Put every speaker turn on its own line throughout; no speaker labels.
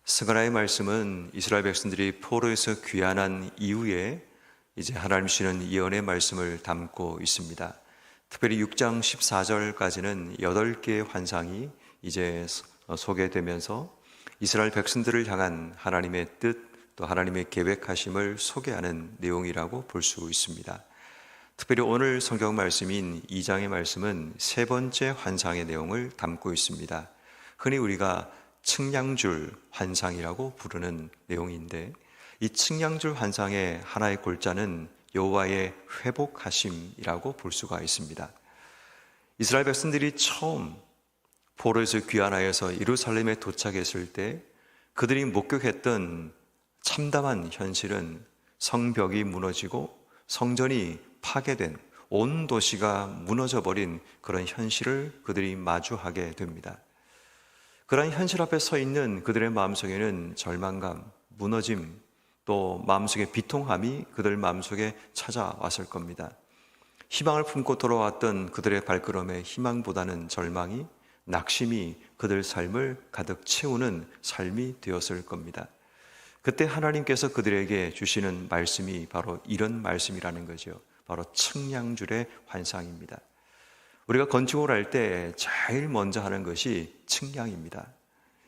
스가랴의 말씀은 이스라엘 백성들이 포로에서 귀환한 이후에 이제 하나님 주시는 예언의 말씀을 담고 있습니다. 특별히 6장 14절까지는 8개의 환상이 이제 소개되면서 이스라엘 백성들을 향한 하나님의 뜻, 또 하나님의 계획하심을 소개하는 내용이라고 볼 수 있습니다. 특별히 오늘 성경 말씀인 2장의 말씀은 세 번째 환상의 내용을 담고 있습니다. 흔히 우리가 측량줄 환상이라고 부르는 내용인데, 이 측량줄 환상의 하나의 골자는 여호와의 회복하심이라고 볼 수가 있습니다. 이스라엘 백성들이 처음 포로에서 귀환하여서 예루살렘에 도착했을 때 그들이 목격했던 참담한 현실은 성벽이 무너지고 성전이 파괴된, 온 도시가 무너져버린 그런 현실을 그들이 마주하게 됩니다. 그러한 현실 앞에 서 있는 그들의 마음속에는 절망감, 무너짐, 또 마음속의 비통함이 그들 마음속에 찾아왔을 겁니다. 희망을 품고 돌아왔던 그들의 발걸음에 희망보다는 절망이, 낙심이 그들 삶을 가득 채우는 삶이 되었을 겁니다. 그때 하나님께서 그들에게 주시는 말씀이 바로 이런 말씀이라는 거죠. 바로 측량줄의 환상입니다. 우리가 건축을 할 때 제일 먼저 하는 것이 측량입니다.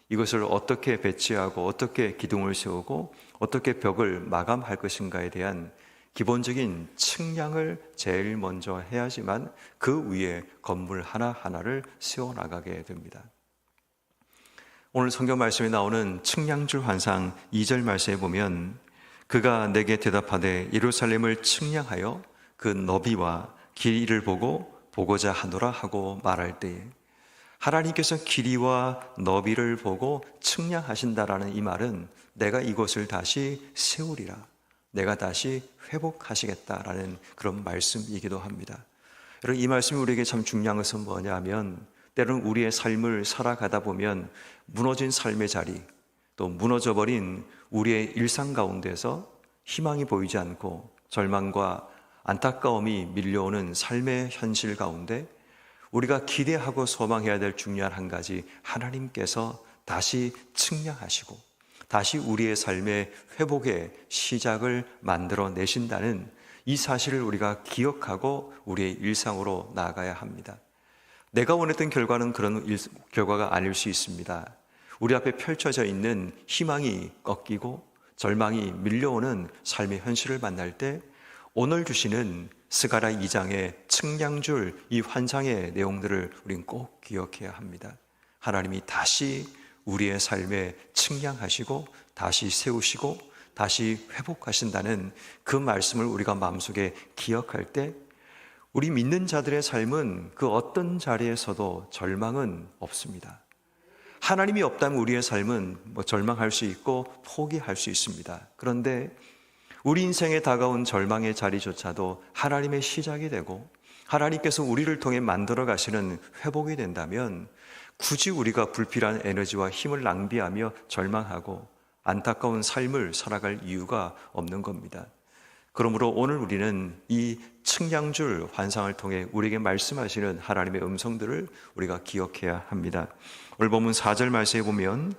이것을 어떻게 배치하고 어떻게 기둥을 세우고 어떻게 벽을 마감할 것인가에 대한 기본적인 측량을 제일 먼저 해야지만 그 위에 건물 하나하나를 세워나가게 됩니다. 오늘 성경 말씀에 나오는 측량줄 환상 2절 말씀에 보면, 그가 내게 대답하되 예루살렘을 측량하여 그 너비와 길이를 보고자 하노라 하고 말할 때에, 하나님께서 길이와 너비를 보고 측량하신다라는 이 말은 내가 이곳을 다시 세우리라, 내가 다시 회복하시겠다라는 그런 말씀이기도 합니다. 여러분, 이 말씀이 우리에게 참 중요한 것은 뭐냐면, 때로는 우리의 삶을 살아가다 보면 무너진 삶의 자리, 또 무너져버린 우리의 일상 가운데서 희망이 보이지 않고 절망과 안타까움이 밀려오는 삶의 현실 가운데 우리가 기대하고 소망해야 될 중요한 한 가지, 하나님께서 다시 측량하시고 다시 우리의 삶의 회복의 시작을 만들어 내신다는 이 사실을 우리가 기억하고 우리의 일상으로 나아가야 합니다. 내가 원했던 결과는 그런 결과가 아닐 수 있습니다. 우리 앞에 펼쳐져 있는 희망이 꺾이고 절망이 밀려오는 삶의 현실을 만날 때 오늘 주시는 스가랴 2장의 측량줄 이 환상의 내용들을 우린 꼭 기억해야 합니다. 하나님이 다시 우리의 삶에 측량하시고 다시 세우시고 다시 회복하신다는 그 말씀을 우리가 마음속에 기억할 때 우리 믿는 자들의 삶은 그 어떤 자리에서도 절망은 없습니다. 하나님이 없다면 우리의 삶은 절망할 수 있고 포기할 수 있습니다. 그런데 우리 인생에 다가온 절망의 자리조차도 하나님의 시작이 되고 하나님께서 우리를 통해 만들어 가시는 회복이 된다면 굳이 우리가 불필요한 에너지와 힘을 낭비하며 절망하고 안타까운 삶을 살아갈 이유가 없는 겁니다. 그러므로 오늘 우리는 이 측량줄 환상을 통해 우리에게 말씀하시는 하나님의 음성들을 우리가 기억해야 합니다. 오늘 본문 4절 말씀에 보면,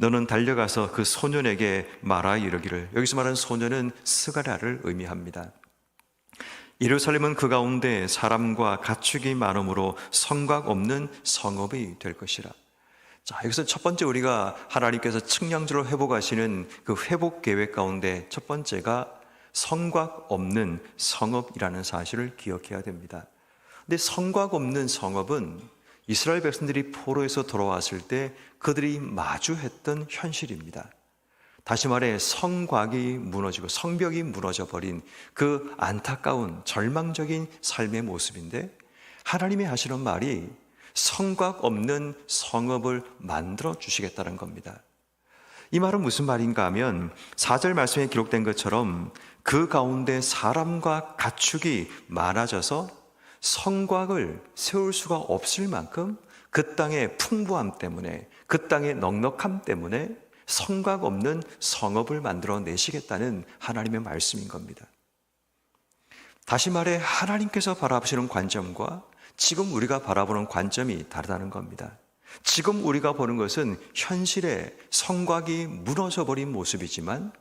너는 달려가서 그 소년에게 말하 이르기를, 여기서 말하는 소년은 스가랴를 의미합니다. 예루살렘은 그 가운데 사람과 가축이 많음으로 성곽 없는 성읍이 될 것이라. 자, 여기서 첫 번째 우리가 하나님께서 측량줄을 회복하시는 그 회복 계획 가운데 첫 번째가 성곽 없는 성읍이라는 사실을 기억해야 됩니다. 근데 성곽 없는 성읍은 이스라엘 백성들이 포로에서 돌아왔을 때 그들이 마주했던 현실입니다. 다시 말해 성곽이 무너지고 성벽이 무너져버린 그 안타까운 절망적인 삶의 모습인데, 하나님이 하시는 말이 성곽 없는 성읍을 만들어 주시겠다는 겁니다. 이 말은 무슨 말인가 하면 4절 말씀에 기록된 것처럼 그 가운데 사람과 가축이 많아져서 성곽을 세울 수가 없을 만큼 그 땅의 풍부함 때문에, 그 땅의 넉넉함 때문에 성곽 없는 성읍을 만들어 내시겠다는 하나님의 말씀인 겁니다. 다시 말해 하나님께서 바라보시는 관점과 지금 우리가 바라보는 관점이 다르다는 겁니다. 지금 우리가 보는 것은 현실의 성곽이 무너져버린 모습이지만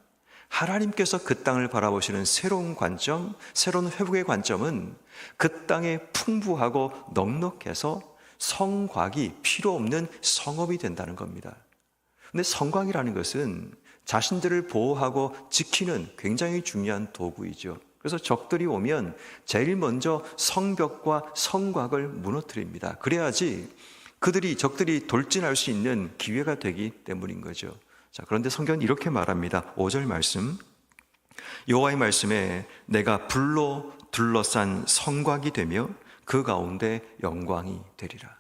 하나님께서 그 땅을 바라보시는 새로운 관점, 새로운 회복의 관점은 그 땅에 풍부하고 넉넉해서 성곽이 필요 없는 성읍이 된다는 겁니다. 근데 성곽이라는 것은 자신들을 보호하고 지키는 굉장히 중요한 도구이죠. 그래서 적들이 오면 제일 먼저 성벽과 성곽을 무너뜨립니다. 그래야지 적들이 돌진할 수 있는 기회가 되기 때문인 거죠. 자, 그런데 성경은 이렇게 말합니다. 5절 말씀. 여호와의 말씀에 내가 불로 둘러싼 성곽이 되며 그 가운데 영광이 되리라.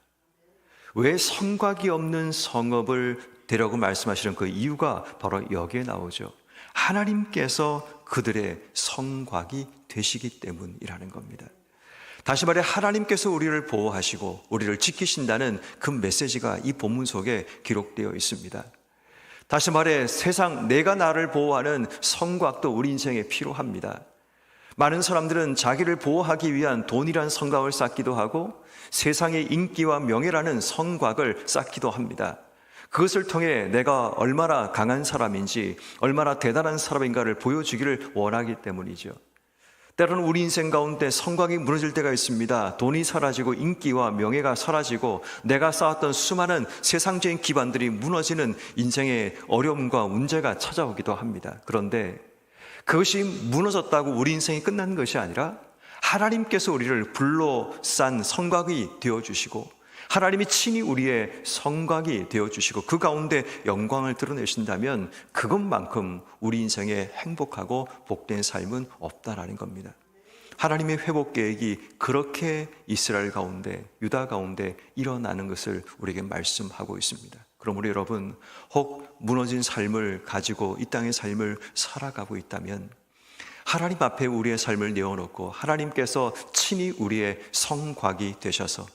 왜 성곽이 없는 성읍을 되라고 말씀하시는 그 이유가 바로 여기에 나오죠. 하나님께서 그들의 성곽이 되시기 때문이라는 겁니다. 다시 말해 하나님께서 우리를 보호하시고 우리를 지키신다는 그 메시지가 이 본문 속에 기록되어 있습니다. 다시 말해 세상 내가 나를 보호하는 성곽도 우리 인생에 필요합니다. 많은 사람들은 자기를 보호하기 위한 돈이란 성곽을 쌓기도 하고 세상의 인기와 명예라는 성곽을 쌓기도 합니다. 그것을 통해 내가 얼마나 강한 사람인지 얼마나 대단한 사람인가를 보여주기를 원하기 때문이죠. 때로는 우리 인생 가운데 성곽이 무너질 때가 있습니다. 돈이 사라지고 인기와 명예가 사라지고 내가 쌓았던 수많은 세상적인 기반들이 무너지는 인생의 어려움과 문제가 찾아오기도 합니다. 그런데 그것이 무너졌다고 우리 인생이 끝나는 것이 아니라 하나님께서 우리를 불로 싼 성곽이 되어주시고 하나님이 친히 우리의 성곽이 되어주시고 그 가운데 영광을 드러내신다면 그것만큼 우리 인생에 행복하고 복된 삶은 없다라는 겁니다. 하나님의 회복 계획이 그렇게 이스라엘 가운데 유다 가운데 일어나는 것을 우리에게 말씀하고 있습니다. 그러므로 여러분 혹 무너진 삶을 가지고 이 땅의 삶을 살아가고 있다면 하나님 앞에 우리의 삶을 내어놓고 하나님께서 친히 우리의 성곽이 되셔서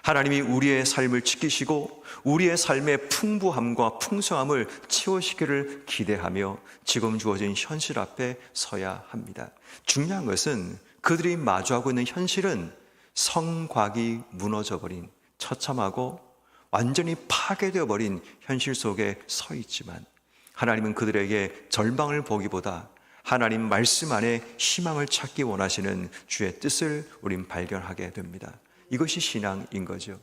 하나님이 우리의 삶을 지키시고 우리의 삶의 풍부함과 풍성함을 채우시기를 기대하며 지금 주어진 현실 앞에 서야 합니다. 중요한 것은 그들이 마주하고 있는 현실은 성곽이 무너져버린 처참하고 완전히 파괴되어 버린 현실 속에 서 있지만 하나님은 그들에게 절망을 보기보다 하나님 말씀 안에 희망을 찾기 원하시는 주의 뜻을 우린 발견하게 됩니다. 이것이 신앙인 거죠.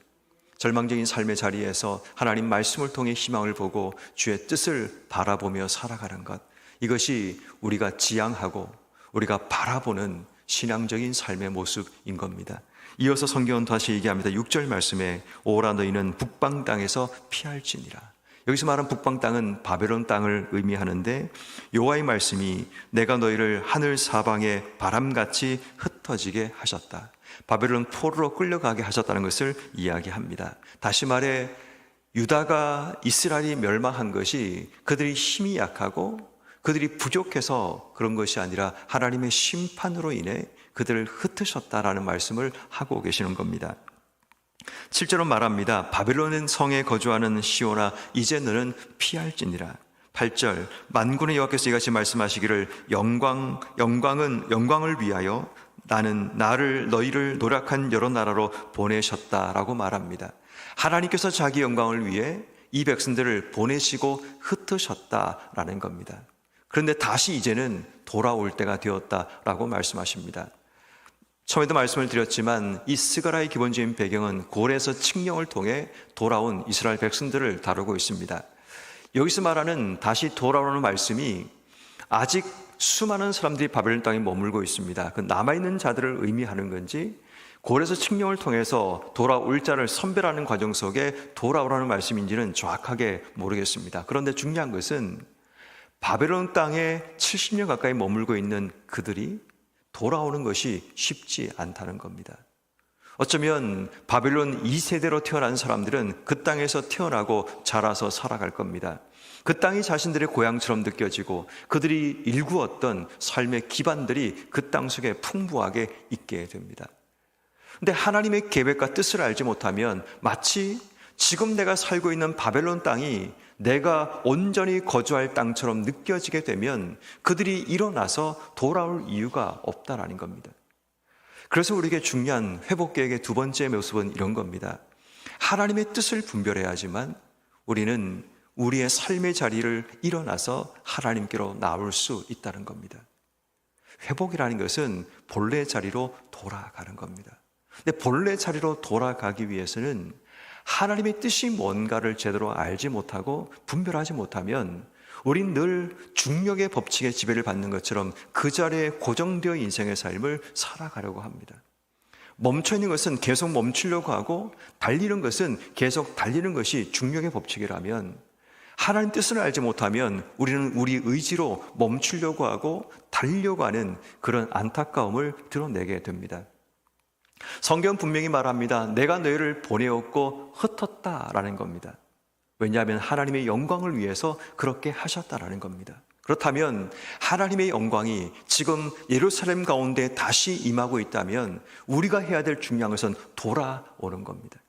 절망적인 삶의 자리에서 하나님 말씀을 통해 희망을 보고 주의 뜻을 바라보며 살아가는 것, 이것이 우리가 지향하고 우리가 바라보는 신앙적인 삶의 모습인 겁니다. 이어서 성경은 다시 얘기합니다. 6절 말씀에 오라 너희는 북방 땅에서 피할지니라. 여기서 말한 북방 땅은 바벨론 땅을 의미하는데 여호와의 말씀이 내가 너희를 하늘 사방에 바람같이 흩어지게 하셨다. 바벨론 포로로 끌려가게 하셨다는 것을 이야기합니다. 다시 말해 유다가 이스라엘이 멸망한 것이 그들이 힘이 약하고 그들이 부족해서 그런 것이 아니라 하나님의 심판으로 인해 그들을 흩으셨다라는 말씀을 하고 계시는 겁니다. 7절은 말합니다. 바벨론 성에 거주하는 시온아 이제 너는 피할지니라. 8절 만군의 여호와께서 이같이 말씀하시기를 영광을 위하여 나를 너희를 노력한 여러 나라로 보내셨다라고 말합니다. 하나님께서 자기 영광을 위해 이 백성들을 보내시고 흩으셨다라는 겁니다. 그런데 다시 이제는 돌아올 때가 되었다라고 말씀하십니다. 처음에도 말씀을 드렸지만 이 스가랴의 기본적인 배경은 고레에서 칙령을 통해 돌아온 이스라엘 백성들을 다루고 있습니다. 여기서 말하는 다시 돌아오는 말씀이 아직 수많은 사람들이 바벨론 땅에 머물고 있습니다. 그 남아있는 자들을 의미하는 건지 고레에서 칙령을 통해서 돌아올 자를 선별하는 과정 속에 돌아오라는 말씀인지는 정확하게 모르겠습니다. 그런데 중요한 것은 바벨론 땅에 70년 가까이 머물고 있는 그들이 돌아오는 것이 쉽지 않다는 겁니다. 어쩌면 바벨론 2세대로 태어난 사람들은 그 땅에서 태어나고 자라서 살아갈 겁니다. 그 땅이 자신들의 고향처럼 느껴지고 그들이 일구었던 삶의 기반들이 그 땅 속에 풍부하게 있게 됩니다. 근데 하나님의 계획과 뜻을 알지 못하면 마치 지금 내가 살고 있는 바벨론 땅이 내가 온전히 거주할 땅처럼 느껴지게 되면 그들이 일어나서 돌아올 이유가 없다라는 겁니다. 그래서 우리에게 중요한 회복 계획의 두 번째 모습은 이런 겁니다. 하나님의 뜻을 분별해야지만 우리는 우리의 삶의 자리를 일어나서 하나님께로 나올 수 있다는 겁니다. 회복이라는 것은 본래 자리로 돌아가는 겁니다. 근데 본래 자리로 돌아가기 위해서는 하나님의 뜻이 뭔가를 제대로 알지 못하고 분별하지 못하면 우린 늘 중력의 법칙에 지배를 받는 것처럼 그 자리에 고정되어 인생의 삶을 살아가려고 합니다. 멈춰있는 것은 계속 멈추려고 하고 달리는 것은 계속 달리는 것이 중력의 법칙이라면 하나님 뜻을 알지 못하면 우리는 우리 의지로 멈추려고 하고 달리려고 하는 그런 안타까움을 드러내게 됩니다. 성경 분명히 말합니다. 내가 너희를 보내었고 흩었다라는 겁니다. 왜냐하면 하나님의 영광을 위해서 그렇게 하셨다라는 겁니다. 그렇다면 하나님의 영광이 지금 예루살렘 가운데 다시 임하고 있다면 우리가 해야 될 중요한 것은 돌아오는 겁니다.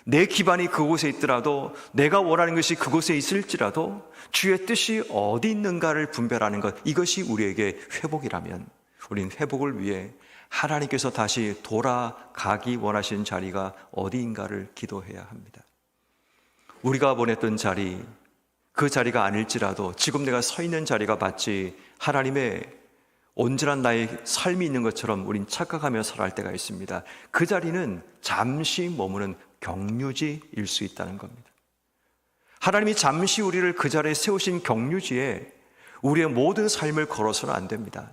내 기반이 그곳에 있더라도 내가 원하는 것이 그곳에 있을지라도 주의 뜻이 어디 있는가를 분별하는 것, 이것이 우리에게 회복이라면 우리는 회복을 위해 하나님께서 다시 돌아가기 원하시는 자리가 어디인가를 기도해야 합니다. 우리가 보냈던 자리, 그 자리가 아닐지라도 지금 내가 서 있는 자리가 마치 하나님의 온전한 나의 삶이 있는 것처럼 우린 착각하며 살아갈 때가 있습니다. 그 자리는 잠시 머무는 경유지일 수 있다는 겁니다. 하나님이 잠시 우리를 그 자리에 세우신 경유지에 우리의 모든 삶을 걸어서는 안 됩니다.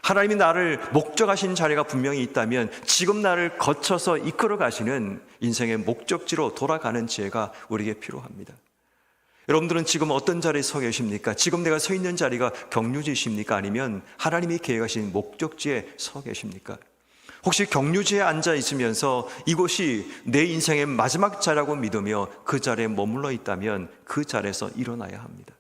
하나님이 나를 목적하신 자리가 분명히 있다면 지금 나를 거쳐서 이끌어 가시는 인생의 목적지로 돌아가는 지혜가 우리에게 필요합니다. 여러분들은 지금 어떤 자리에 서 계십니까? 지금 내가 서 있는 자리가 경유지십니까? 아니면 하나님이 계획하신 목적지에 서 계십니까? 혹시 경유지에 앉아 있으면서 이곳이 내 인생의 마지막 자리라고 믿으며 그 자리에 머물러 있다면 그 자리에서 일어나야 합니다.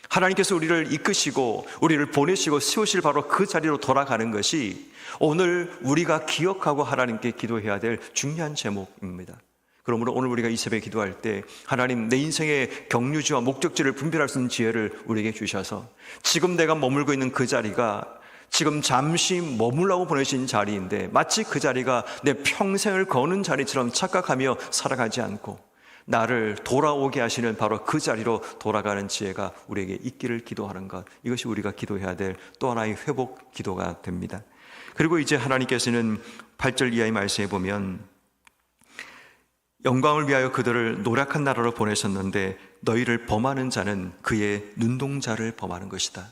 하나님께서 우리를 이끄시고 우리를 보내시고 세우실 바로 그 자리로 돌아가는 것이 오늘 우리가 기억하고 하나님께 기도해야 될 중요한 제목입니다. 그러므로 오늘 우리가 이 새벽에 기도할 때 하나님, 내 인생의 경유지와 목적지를 분별할 수 있는 지혜를 우리에게 주셔서 지금 내가 머물고 있는 그 자리가 지금 잠시 머물라고 보내신 자리인데 마치 그 자리가 내 평생을 거는 자리처럼 착각하며 살아가지 않고 나를 돌아오게 하시는 바로 그 자리로 돌아가는 지혜가 우리에게 있기를 기도하는 것, 이것이 우리가 기도해야 될 또 하나의 회복 기도가 됩니다. 그리고 이제 하나님께서는 8절 이하의 말씀에 보면 영광을 위하여 그들을 노력한 나라로 보내셨는데 너희를 범하는 자는 그의 눈동자를 범하는 것이다.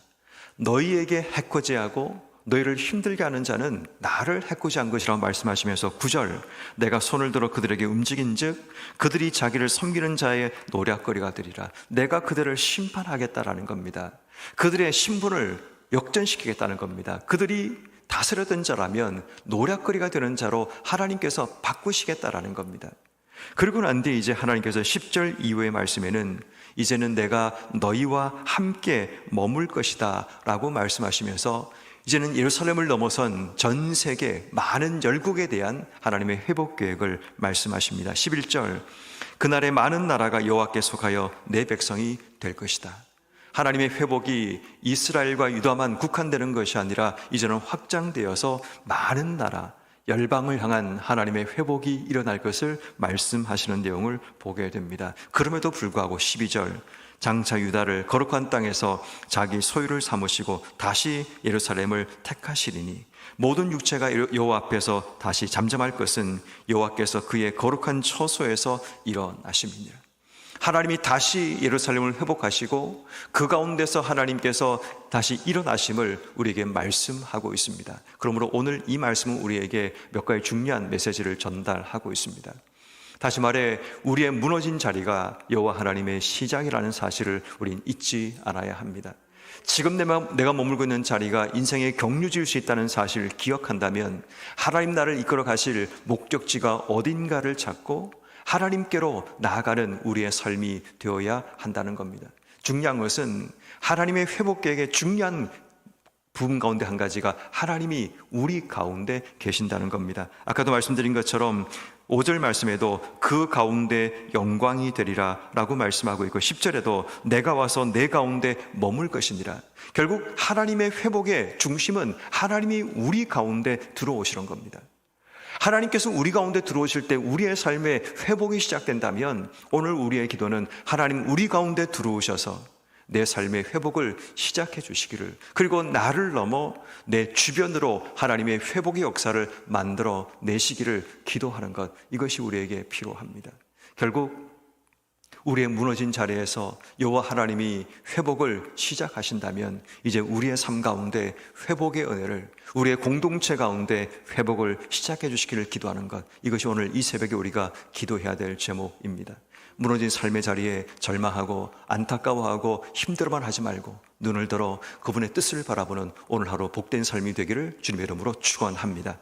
너희에게 해코지하고 너희를 힘들게 하는 자는 나를 해코지한 것이라고 말씀하시면서 9절, 내가 손을 들어 그들에게 움직인즉 그들이 자기를 섬기는 자의 노략거리가 되리라. 내가 그들을 심판하겠다라는 겁니다. 그들의 신분을 역전시키겠다는 겁니다. 그들이 다스렸던 자라면 노략거리가 되는 자로 하나님께서 바꾸시겠다라는 겁니다. 그리고 난 뒤에 이제 하나님께서 10절 이후의 말씀에는 이제는 내가 너희와 함께 머물 것이다 라고 말씀하시면서 이제는 예루살렘을 넘어선 전 세계 많은 열국에 대한 하나님의 회복 계획을 말씀하십니다. 11절, 그날에 많은 나라가 여호와께 속하여 내 백성이 될 것이다. 하나님의 회복이 이스라엘과 유다만 국한되는 것이 아니라 이제는 확장되어서 많은 나라, 열방을 향한 하나님의 회복이 일어날 것을 말씀하시는 내용을 보게 됩니다. 그럼에도 불구하고 12절, 장차 유다를 거룩한 땅에서 자기 소유를 삼으시고 다시 예루살렘을 택하시리니 모든 육체가 여호와 앞에서 다시 잠잠할 것은 여호와께서 그의 거룩한 처소에서 일어나심이니라. 하나님이 다시 예루살렘을 회복하시고 그 가운데서 하나님께서 다시 일어나심을 우리에게 말씀하고 있습니다. 그러므로 오늘 이 말씀은 우리에게 몇 가지 중요한 메시지를 전달하고 있습니다. 다시 말해 우리의 무너진 자리가 여호와 하나님의 시작이라는 사실을 우린 잊지 않아야 합니다. 지금 내가 머물고 있는 자리가 인생의 경유지일 수 있다는 사실을 기억한다면 하나님 나를 이끌어 가실 목적지가 어딘가를 찾고 하나님께로 나아가는 우리의 삶이 되어야 한다는 겁니다. 중요한 것은 하나님의 회복 계획의 중요한 부분 가운데 한 가지가 하나님이 우리 가운데 계신다는 겁니다. 아까도 말씀드린 것처럼 5절 말씀에도 그 가운데 영광이 되리라 라고 말씀하고 있고 10절에도 내가 와서 내 가운데 머물 것이니라. 결국 하나님의 회복의 중심은 하나님이 우리 가운데 들어오시는 겁니다. 하나님께서 우리 가운데 들어오실 때 우리의 삶의 회복이 시작된다면 오늘 우리의 기도는 하나님 우리 가운데 들어오셔서 내 삶의 회복을 시작해 주시기를, 그리고 나를 넘어 내 주변으로 하나님의 회복의 역사를 만들어 내시기를 기도하는 것, 이것이 우리에게 필요합니다. 결국 우리의 무너진 자리에서 여호와 하나님이 회복을 시작하신다면 이제 우리의 삶 가운데 회복의 은혜를, 우리의 공동체 가운데 회복을 시작해 주시기를 기도하는 것, 이것이 오늘 이 새벽에 우리가 기도해야 될 제목입니다. 무너진 삶의 자리에 절망하고 안타까워하고 힘들어만 하지 말고 눈을 들어 그분의 뜻을 바라보는 오늘 하루 복된 삶이 되기를 주님의 이름으로 축원합니다.